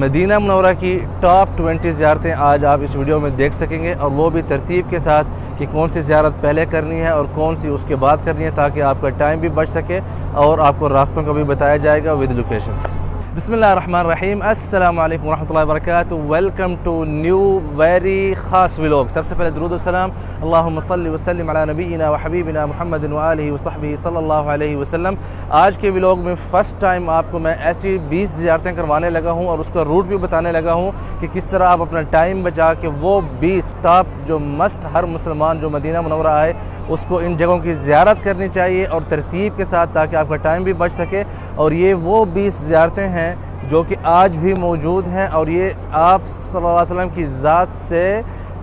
مدینہ منورہ کی ٹاپ 20 زیارتیں آج آپ اس ویڈیو میں دیکھ سکیں گے، اور وہ بھی ترتیب کے ساتھ کہ کون سی زیارت پہلے کرنی ہے اور کون سی اس کے بعد کرنی ہے، تاکہ آپ کا ٹائم بھی بچ سکے اور آپ کو راستوں کا بھی بتایا جائے گا ود لوکیشنز۔ بسم اللہ الرحمن الرحیم، السلام علیکم ورحمۃ اللہ وبرکاتہ۔ ویلکم ٹو نیو ویری خاص ولاگ۔ سب سے پہلے درود و سلام، اللہم صلی وسلم علی نبینا و حبیبنا محمد وآلہ وصحبہ صلی اللہ علیہ وسلم۔ آج کے ولاگ میں فرسٹ ٹائم آپ کو میں ایسی 20 زیارتیں کروانے لگا ہوں اور اس کا روٹ بھی بتانے لگا ہوں کہ کس طرح آپ اپنا ٹائم بچا کے وہ 20 ٹاپ جو مسٹ ہر مسلمان جو مدینہ منورہ آئے اس کو ان جگہوں کی زیارت کرنی چاہیے اور ترتیب کے ساتھ، تاکہ آپ کا ٹائم بھی بچ سکے۔ اور یہ وہ 20 زیارتیں ہیں جو کہ آج بھی موجود ہیں، اور یہ آپ صلی اللہ علیہ وسلم کی ذات سے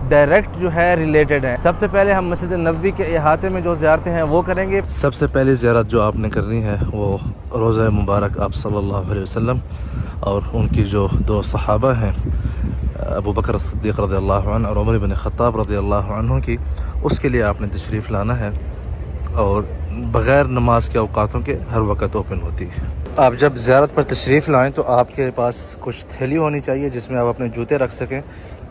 ڈائریکٹ جو ہے ریلیٹڈ ہیں۔ سب سے پہلے ہم مسجد نبوی کے احاطے میں جو زیارتیں ہیں وہ کریں گے۔ سب سے پہلی زیارت جو آپ نے کرنی ہے وہ روضہ مبارک آپ صلی اللہ علیہ وسلم اور ان کی جو دو صحابہ ہیں ابو بکر الصدیق رضی اللہ عنہ اور عمر بن خطاب رضی اللہ عنہ کی، اس کے لیے آپ نے تشریف لانا ہے، اور بغیر نماز کے اوقاتوں کے ہر وقت اوپن ہوتی ہے۔ آپ جب زیارت پر تشریف لائیں تو آپ کے پاس کچھ تھیلی ہونی چاہیے جس میں آپ اپنے جوتے رکھ سکیں،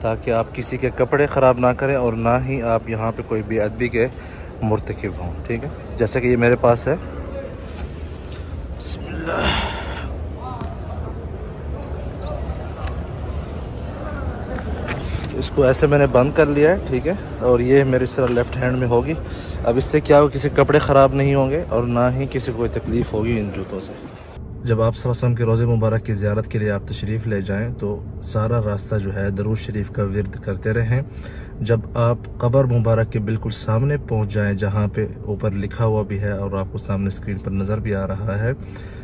تاکہ آپ کسی کے کپڑے خراب نہ کریں اور نہ ہی آپ یہاں پہ کوئی بے ادبی کے مرتکب ہوں، ٹھیک ہے؟ جیسا کہ یہ میرے پاس ہے، بسم اللہ۔ اس کو ایسے میں نے بند کر لیا ہے، ٹھیک ہے، اور یہ میری طرح لیفٹ ہینڈ میں ہوگی۔ اب اس سے کیا ہو، کسی کپڑے خراب نہیں ہوں گے اور نہ ہی کسی کو کوئی تکلیف ہوگی ان جوتوں سے۔ جب آپ صلی اللہ علیہ وسلم کے روضہ مبارک کی زیارت کے لیے آپ تشریف لے جائیں تو سارا راستہ جو ہے درود شریف کا ورد کرتے رہیں۔ جب آپ قبر مبارک کے بالکل سامنے پہنچ جائیں، جہاں پہ اوپر لکھا ہوا بھی ہے اور آپ کو سامنے اسکرین پر نظر بھی آ رہا ہے،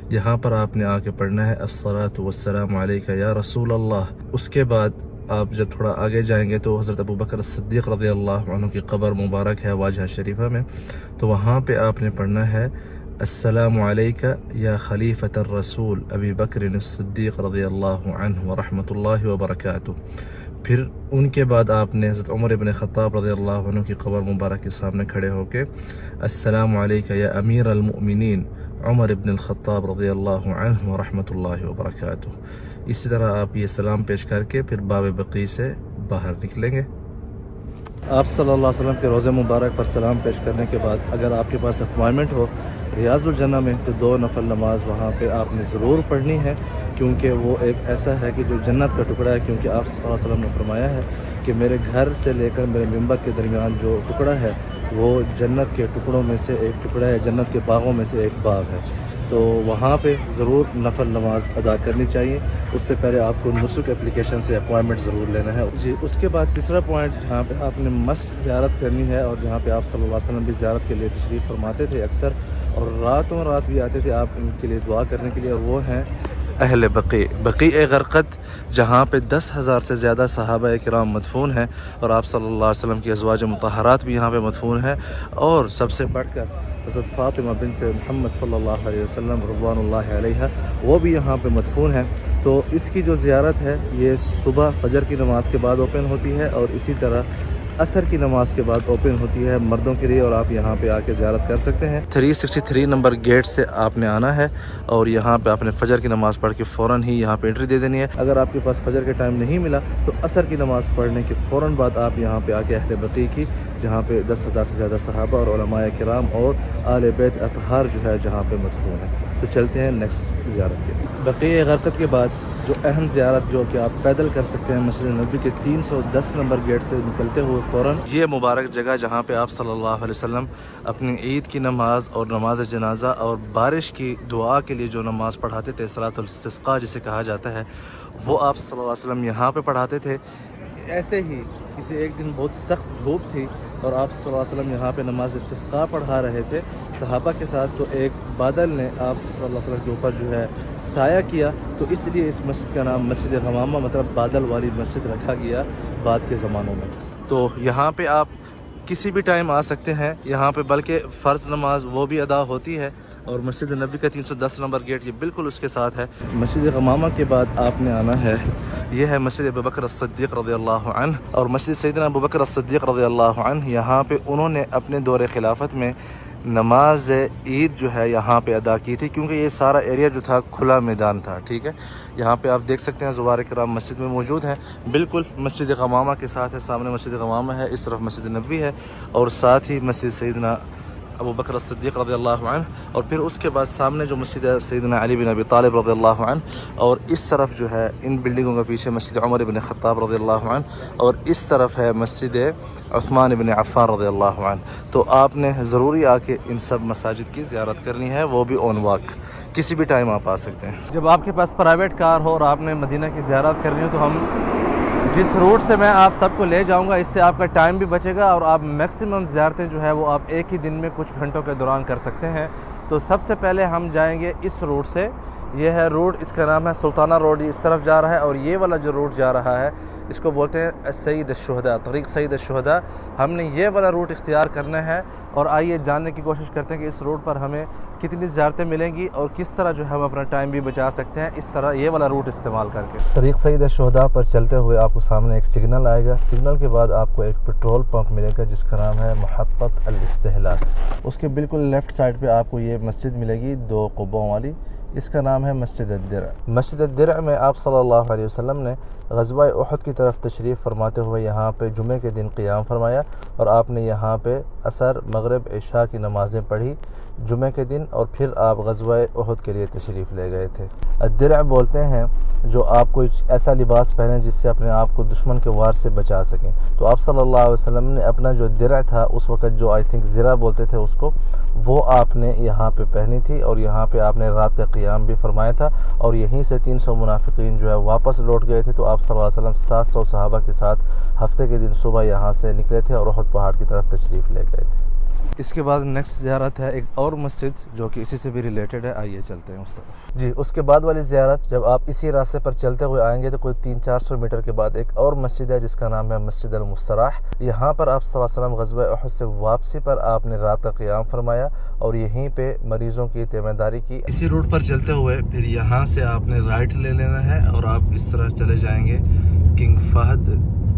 یہاں پر آپ نے آ کے پڑھنا ہے الصلاۃ والسلام علیک یا رسول اللہ۔ اس کے بعد آپ جب تھوڑا آگے جائیں گے تو حضرت ابو بکر الصدیق رضی اللہ عنہ کی قبر مبارک ہے واجہ شریفہ میں، تو وہاں پہ آپ نے پڑھنا ہے السلام علیک یا خلیفۃ الرسول ابی بکر الصدیق رضی اللہ عنہ ورحمۃ اللہ وبرکاتہ۔ پھر ان کے بعد آپ نے حضرت عمر بن خطاب رضی اللہ عنہ کی قبر مبارک کے سامنے کھڑے ہو کے السلام علیک یا امیر المؤمنین عمر بن الخطاب رضی اللہ عنہ ورحمۃ اللہ وبرکاتہ۔ اسی طرح آپ یہ سلام پیش کر کے پھر باب بقیع سے باہر نکلیں گے۔ آپ صلی اللہ علیہ وسلم کے روضہ مبارک پر سلام پیش کرنے کے بعد اگر آپ کے پاس اپوائنمنٹ ہو ریاض الجنہ میں تو 2 نفل نماز وہاں پہ آپ نے ضرور پڑھنی ہے، کیونکہ وہ ایک ایسا ہے کہ جو جنت کا ٹکڑا ہے، کیونکہ آپ صلی اللہ علیہ وسلم نے فرمایا ہے کہ میرے گھر سے لے کر میرے ممبر کے درمیان جو ٹکڑا ہے وہ جنت کے ٹکڑوں میں سے ایک ٹکڑا ہے، جنت کے باغوں میں سے ایک باغ ہے، تو وہاں پہ ضرور نفل نماز ادا کرنی چاہیے۔ اس سے پہلے آپ کو نسک اپلیکیشن سے اپوائنمنٹ ضرور لینا ہے جی۔ اس کے بعد تیسرا پوائنٹ جہاں پہ آپ نے مسٹ زیارت کرنی ہے، اور جہاں پہ آپ صلی اللہ علیہ وسلم بھی زیارت کے لیے تشریف فرماتے تھے اکثر، اور راتوں رات بھی آتے تھے آپ ان کے لیے دعا کرنے کے لیے، اور وہ ہیں اہل بقیع، بقیع غرقد، جہاں پہ 10,000 سے زیادہ صحابہ کرام مدفون ہیں، اور آپ صلی اللہ علیہ وسلم کی ازواج مطہرات بھی یہاں پہ مدفون ہیں، اور سب سے بڑھ کر حضرت فاطمہ بنت محمد صلی اللہ علیہ وسلم رضوان اللہ علیہ وہ بھی یہاں پہ مدفون ہیں۔ تو اس کی جو زیارت ہے یہ صبح فجر کی نماز کے بعد اوپن ہوتی ہے، اور اسی طرح عصر کی نماز کے بعد اوپن ہوتی ہے مردوں کے لیے، اور آپ یہاں پہ آ کے زیارت کر سکتے ہیں۔ 363 نمبر گیٹ سے آپ نے آنا ہے، اور یہاں پہ آپ نے فجر کی نماز پڑھ کے فوراً ہی یہاں پہ انٹری دے دینی ہے۔ اگر آپ کے پاس فجر کے ٹائم نہیں ملا تو عصر کی نماز پڑھنے کے فوراً بعد آپ یہاں پہ آ کے اہل بقیع کی، جہاں پہ 10,000 سے زیادہ صحابہ اور علماء کرام اور آل بیت اطہار جو ہے جہاں پہ مدفون ہے۔ تو چلتے ہیں نیکسٹ زیارت کے بقیع غرقد کے بعد جو اہم زیارت جو کہ آپ پیدل کر سکتے ہیں مسجد نبوی کے 310 نمبر گیٹ سے نکلتے ہوئے فوراً، یہ مبارک جگہ جہاں پہ آپ صلی اللہ علیہ وسلم اپنی عید کی نماز اور نماز جنازہ اور بارش کی دعا کے لیے جو نماز پڑھاتے تھے، صلاۃ الاستسقاء جسے کہا جاتا ہے، وہ آپ صلی اللہ علیہ وسلم یہاں پہ پڑھاتے تھے۔ ایسے ہی کسی ایک دن بہت سخت دھوپ تھی اور آپ صلی اللہ علیہ وسلم یہاں پہ نماز استسقاء پڑھا رہے تھے صحابہ کے ساتھ، تو ایک بادل نے آپ صلی اللہ علیہ وسلم کے اوپر جو ہے سایہ کیا، تو اس لیے اس مسجد کا نام مسجد غمامہ مطلب بادل والی مسجد رکھا گیا بعد کے زمانوں میں۔ تو یہاں پہ آپ کسی بھی ٹائم آ سکتے ہیں یہاں پہ، بلکہ فرض نماز وہ بھی ادا ہوتی ہے، اور مسجد نبی کا 310 نمبر گیٹ یہ بالکل اس کے ساتھ ہے۔ مسجد غمامہ کے بعد آپ نے آنا ہے، یہ ہے مسجد ابو بکر الصدیق رضی اللہ عنہ، اور مسجد سیدنا ابو بکر الصدیق رضی اللہ عنہ یہاں پہ انہوں نے اپنے دور خلافت میں نماز عید جو ہے یہاں پہ ادا کی تھی، کیونکہ یہ سارا ایریا جو تھا کھلا میدان تھا، ٹھیک ہے. یہاں پہ آپ دیکھ سکتے ہیں زوار کرام مسجد میں موجود ہیں، بالکل مسجد غمامہ کے ساتھ ہے. سامنے مسجد غمامہ ہے، اس طرف مسجد نبوی ہے، اور ساتھ ہی مسجد سیدنا ابو بکر الصدیق رضی اللہ عنہ، اور پھر اس کے بعد سامنے جو مسجد ہے سیدنا علی بن ابی طالب رضی اللہ عنہ، اور اس طرف جو ہے ان بلڈنگوں کے پیچھے مسجد عمر بن خطاب رضی اللہ عنہ، اور اس طرف ہے مسجد عثمان بن عفان رضی اللہ عنہ. تو آپ نے ضروری آ کے ان سب مساجد کی زیارت کرنی ہے، وہ بھی آن واک، کسی بھی ٹائم آپ آ سکتے ہیں. جب آپ کے پاس پرائیویٹ کار ہو اور آپ نے مدینہ کی زیارت کرنی ہو تو ہم جس روٹ سے میں آپ سب کو لے جاؤں گا، اس سے آپ کا ٹائم بھی بچے گا اور آپ میکسیمم زیارتیں جو ہے وہ آپ ایک ہی دن میں کچھ گھنٹوں کے دوران کر سکتے ہیں. تو سب سے پہلے ہم جائیں گے اس روٹ سے. یہ ہے روٹ، اس کا نام ہے سلطانہ روڈ، اس طرف جا رہا ہے، اور یہ والا جو روٹ جا رہا ہے اس کو بولتے ہیں سید الشہداء، طریق سید الشہداء. ہم نے یہ والا روٹ اختیار کرنا ہے، اور آئیے جاننے کی کوشش کرتے ہیں کہ اس روٹ پر ہمیں کتنی زیارتیں ملیں گی اور کس طرح جو ہے ہم اپنا ٹائم بھی بچا سکتے ہیں اس طرح یہ والا روٹ استعمال کر کے. طریق سید الشہداء پر چلتے ہوئے آپ کو سامنے ایک سگنل آئے گا، سگنل کے بعد آپ کو ایک پیٹرول پمپ ملے گا جس کا نام ہے محطت الاستہلاک. اس کے بالکل لیفٹ سائڈ پہ آپ کو یہ مسجد ملے گی 2 قبوں والی، اس کا نام ہے مسجد الدرع. مسجد الدرع میں آپ صلی اللہ علیہ وسلم نے غزوہ احد کی طرف تشریف فرماتے ہوئے یہاں پہ جمعے کے دن قیام فرمایا، اور آپ نے یہاں پہ عصر، مغرب، عشاء کی نمازیں پڑھی جمعے کے دن، اور پھر آپ غزوہ احد کے لیے تشریف لے گئے تھے. الدرع بولتے ہیں جو آپ کو ایسا لباس پہنے جس سے اپنے آپ کو دشمن کے وار سے بچا سکیں. تو آپ صلی اللہ علیہ وسلم نے اپنا جو درع تھا اس وقت، جو آئی تھنک زرہ بولتے تھے اس کو، وہ آپ نے یہاں پہ پہنی تھی، اور یہاں پہ آپ نے رات کا قیام بھی فرمایا تھا. اور یہیں سے 300 منافقین جو ہے واپس لوٹ گئے تھے. تو آپ صلی اللہ علیہ وسلم 700 صحابہ کے ساتھ ہفتے کے دن صبح یہاں سے نکلے تھے اور احد پہاڑ کی طرف تشریف لے گئے تھے. اس کے بعد نیکسٹ زیارت ہے ایک اور مسجد جو کہ اسی سے بھی ریلیٹڈ ہے، آئیے چلتے ہیں اس طرف. جی، اس کے بعد والی زیارت جب آپ اسی راستے پر چلتے ہوئے آئیں گے تو کوئی 300-400 میٹر کے بعد ایک اور مسجد ہے جس کا نام ہے مسجد المستراح. یہاں پر آپ صلی اللہ علیہ وسلم غزوہ احد سے واپسی پر آپ نے رات کا قیام فرمایا اور یہیں پہ مریضوں کی تیمارداری کی. اسی روڈ پر چلتے ہوئے پھر یہاں سے آپ نے رائٹ لے لینا ہے اور آپ اس طرح چلے جائیں گے کنگ فہد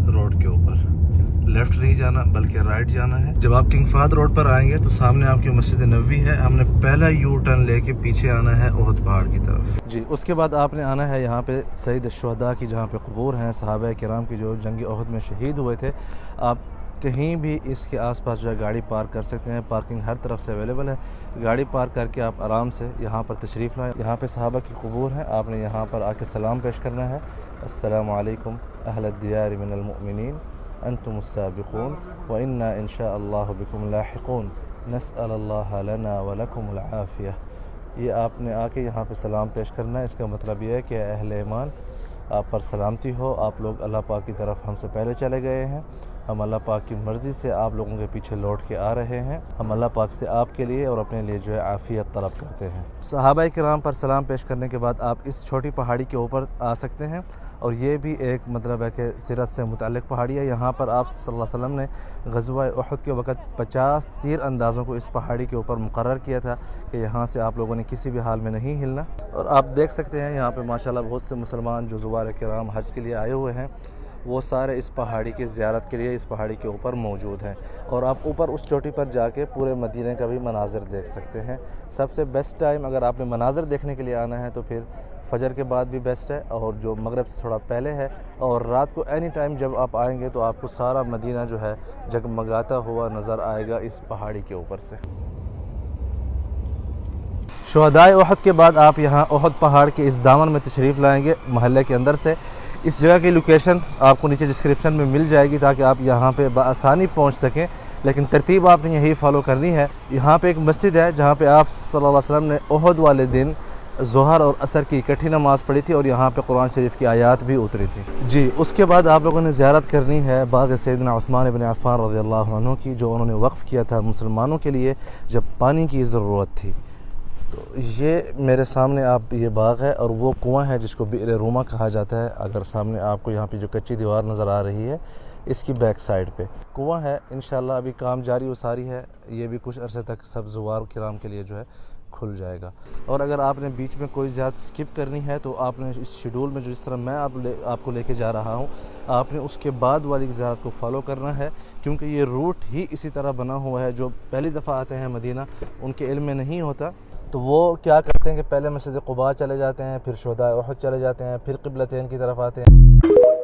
روڈ کے اوپر. لیفٹ نہیں جانا بلکہ رائٹ جانا ہے. جب آپ کنگ فہد روڈ پر آئیں گے تو سامنے آپ کی مسجد نبوی ہے. ہم نے پہلا یو ٹرن لے کے پیچھے آنا ہے احد پہاڑ کی طرف. جی، اس کے بعد آپ نے آنا ہے یہاں پہ سید الشہداء کی، جہاں پہ قبور ہیں صحابہ کرام کی جو جنگ احد میں شہید ہوئے تھے. آپ کہیں بھی اس کے آس پاس جو ہے گاڑی پارک کر سکتے ہیں، پارکنگ ہر طرف سے اویلیبل ہے. گاڑی پارک کر کے آپ آرام سے یہاں پر تشریف لائیں. یہاں پہ صحابہ کی قبور ہیں، آپ نے یہاں پر آ کے سلام پیش کرنا ہے. السلام علیکم اہل الدیار من المؤمنین انتم السابقون وإنا ان شاء اللہ بكم لاحقون نسأل اللہ لنا ولکم العافیہ. یہ آپ نے آ کے یہاں پہ سلام پیش کرنا ہے. اس کا مطلب یہ ہے کہ اہل ایمان آپ پر سلامتی ہو، آپ لوگ اللہ پاک کی طرف ہم سے پہلے چلے گئے ہیں، ہم اللہ پاک کی مرضی سے آپ لوگوں کے پیچھے لوٹ کے آ رہے ہیں. ہم اللہ پاک سے آپ کے لیے اور اپنے لیے جو ہے عافیت طلب کرتے ہیں. صحابہ کرام پر سلام پیش کرنے کے بعد آپ اس چھوٹی پہاڑی کے اوپر آ سکتے ہیں، اور یہ بھی ایک مطلب ہے کہ سیرت سے متعلق پہاڑی ہے. یہاں پر آپ صلی اللہ علیہ وسلم نے غزوہ احد کے وقت 50 تیر اندازوں کو اس پہاڑی کے اوپر مقرر کیا تھا کہ یہاں سے آپ لوگوں نے کسی بھی حال میں نہیں ہلنا. اور آپ دیکھ سکتے ہیں یہاں پہ ماشاءاللہ بہت سے مسلمان جو زوار کرام حج کے لیے آئے ہوئے ہیں وہ سارے اس پہاڑی کی زیارت کے لیے اس پہاڑی کے اوپر موجود ہیں. اور آپ اوپر اس چوٹی پر جا کے پورے مدینے کا بھی مناظر دیکھ سکتے ہیں. سب سے بیسٹ ٹائم اگر آپ نے مناظر دیکھنے کے لیے آنا ہے تو پھر فجر کے بعد بھی بیسٹ ہے، اور جو مغرب سے تھوڑا پہلے ہے. اور رات کو اینی ٹائم جب آپ آئیں گے تو آپ کو سارا مدینہ جو ہے جگمگاتا ہوا نظر آئے گا اس پہاڑی کے اوپر سے. شہدائے احد کے بعد آپ یہاں احد پہاڑ کے اس دامن میں تشریف لائیں گے محلے کے اندر سے. اس جگہ کی لوکیشن آپ کو نیچے ڈسکرپشن میں مل جائے گی تاکہ آپ یہاں پہ بآسانی پہنچ سکیں، لیکن ترتیب آپ نے یہی فالو کرنی ہے. یہاں پہ ایک مسجد ہے جہاں پہ آپ صلی اللہ علیہ وسلم نے احد والے دن ظہر اور عصر کی اکٹھی نماز پڑھی تھی، اور یہاں پہ قرآن شریف کی آیات بھی اتری تھی. جی، اس کے بعد آپ لوگوں نے زیارت کرنی ہے باغ سیدنا عثمان بن عفان رضی اللہ عنہ کی، جو انہوں نے وقف کیا تھا مسلمانوں کے لیے جب پانی کی ضرورت تھی. تو یہ میرے سامنے آپ یہ باغ ہے، اور وہ کنواں ہے جس کو بئر روما کہا جاتا ہے. اگر سامنے آپ کو یہاں پہ جو کچی دیوار نظر آ رہی ہے اس کی بیک سائڈ پہ کنواں ہے. انشاءاللہ ابھی کام جاری و ساری ہے. یہ بھی کچھ عرصے تک سب زوار کرام کے لیے جو ہے کھل جائے گا. اور اگر آپ نے بیچ میں کوئی زیادہ سکپ کرنی ہے تو آپ نے اس شیڈول میں جس طرح میں آپ کو لے کے جا رہا ہوں, آپ نے اس کے بعد والی زیارت کو فالو کرنا ہے, کیونکہ یہ روٹ ہی اسی طرح بنا ہوا ہے. جو پہلی دفعہ آتے ہیں مدینہ ان کے علم میں نہیں ہوتا, تو وہ کیا کرتے ہیں کہ پہلے مسجد قباء چلے جاتے ہیں, پھر شہداء احد چلے جاتے ہیں, پھر قبلتین کی طرف آتے ہیں.